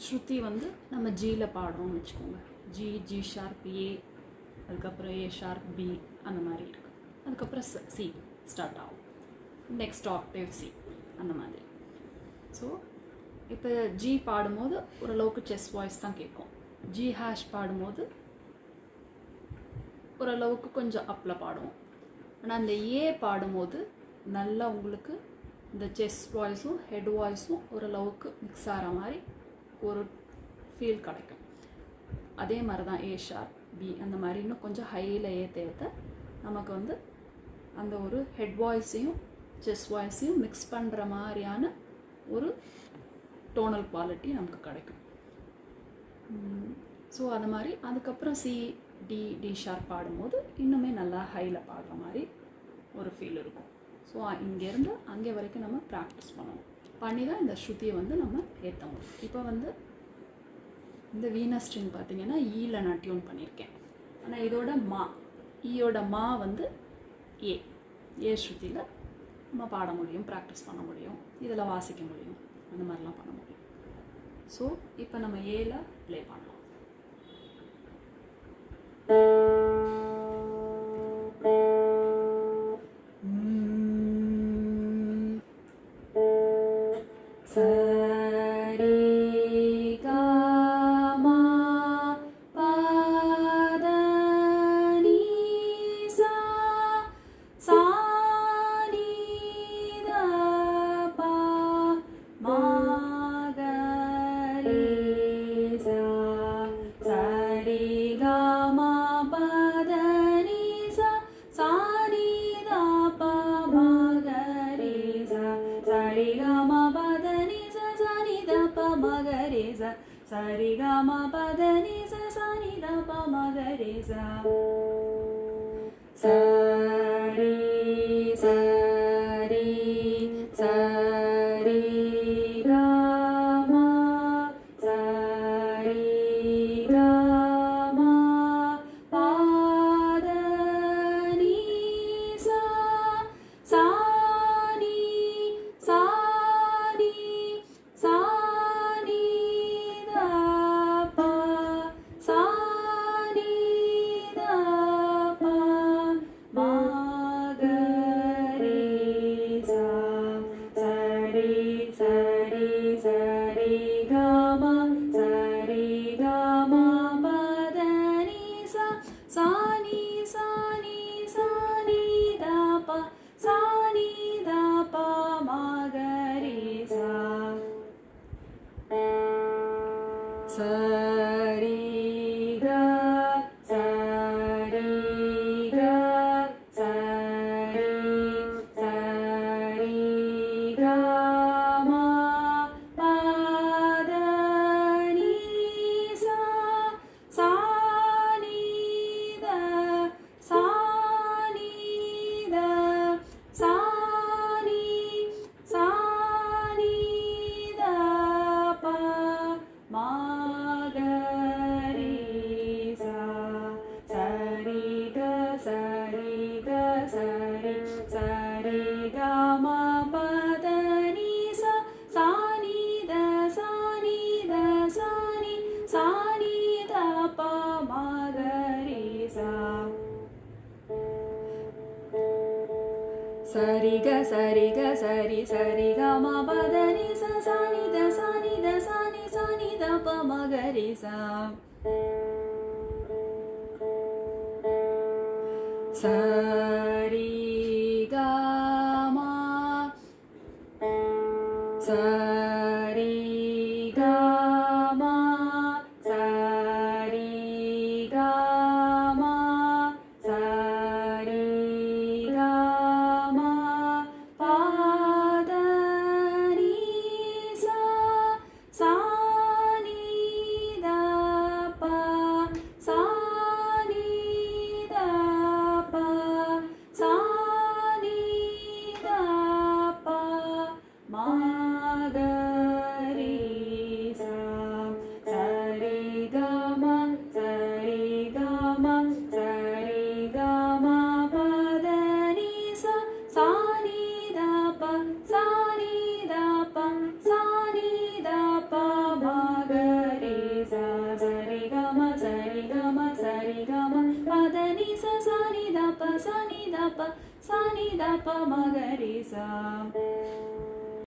ஸ்ருதி வந்து நம்ம ஜியில் பாடுறோம்னு வச்சுக்கோங்க. ஜி, ஜி ஷார்ப், ஏ, அதுக்கப்புறம் ஏ ஷார்ப், பி, அந்த மாதிரி இருக்குது. அதுக்கப்புறம் சி ஸ்டார்ட் ஆகும். நெக்ஸ்ட் ஆக்டேவ் சி, அந்த மாதிரி. ஸோ இப்போ ஜி பாடும்போது ஓரளவுக்கு செஸ் வாய்ஸ் தான் கேட்கும். ஜி ஹேஷ் பாடும்போது ஓரளவுக்கு கொஞ்சம் அப்பில் பாடுவோம். ஆனால் அந்த ஏ பாடும்போது நல்லா உங்களுக்கு இந்த செஸ் வாய்ஸும் ஹெட் வாய்ஸும் ஓரளவுக்கு மிக்ஸ் ஆகிற மாதிரி ஒரு ஃபீல் கிடைக்கும். அதே மாதிரி தான் ஏ ஷார்ப், பி, அந்த மாதிரி இன்னும் கொஞ்சம் ஹையில் ஏற்ற நமக்கு வந்து அந்த ஒரு ஹெட் வாய்ஸையும் செஸ் வாய்ஸையும் மிக்ஸ் பண்ணுற மாதிரியான ஒரு டோனல் குவாலிட்டி நமக்கு கிடைக்கும். ஸோ அது மாதிரி அதுக்கப்புறம் சி, டி, டி ஷார்ப் பாடும்போது இன்னுமே நல்லா ஹையில் பாடுற மாதிரி ஒரு ஃபீல் இருக்கும். ஸோ இங்கேருந்து அங்கே வரைக்கும் நம்ம ப்ராக்டிஸ் பண்ணணும். பண்ணி தான் இந்த ஸ்ருதியை வந்து நம்ம ஏற்ற முடியும். இப்போ வந்து இந்த வீனஸ் ஸ்ட்ரிங் பார்த்திங்கன்னா ஈயில் நான் டியூன் பண்ணியிருக்கேன். ஆனால் இதோட மா, ஈயோட மா வந்து ஏ ஸ்ருதியில் நம்ம பாட முடியும், ப்ராக்டிஸ் பண்ண முடியும், இதில் வாசிக்க முடியும், அந்த மாதிரிலாம் பண்ண முடியும். ஸோ இப்போ நம்ம ஏல ப்ளே பண்ணலாம். Sari ga ma pa da ni sa sa ni da pa ma ga re sa. Sari sari sari ga ma, sari ga ma pa da ni sa, sa ni sa ni sa ni da pa, sa ni da pa ma ga re sa. Sari sari sari ga ma, sari ga ma pa da ni sa, sa ni sa ni sa ni da pa, sa ni da pa ma ga re sa. Sari ga sari ga sari sari ga ma pa da ni sa, sa ni da, sa ni da, sa ni sa ni da pa ma ga re sa. Sari ga sari ga sari sari ga ma pa da ni sa, sa ni da sa ni da sa ni sa ni da pa ma ga re sa. Sari ga sari ga sari sari ga ma pa da ni sa, sa ni da sa ni da sa ni sa ni da pa ma ga re sa. Sari ga ma, sari ga ma, sari ga ma, sari ga ma pa da ni sa, sa ni da pa, sa ni da pa சரி கம சரி கம சரி கம பதனி சனி தப்ப சனி தப்ப சனி தப்ப மகரி சா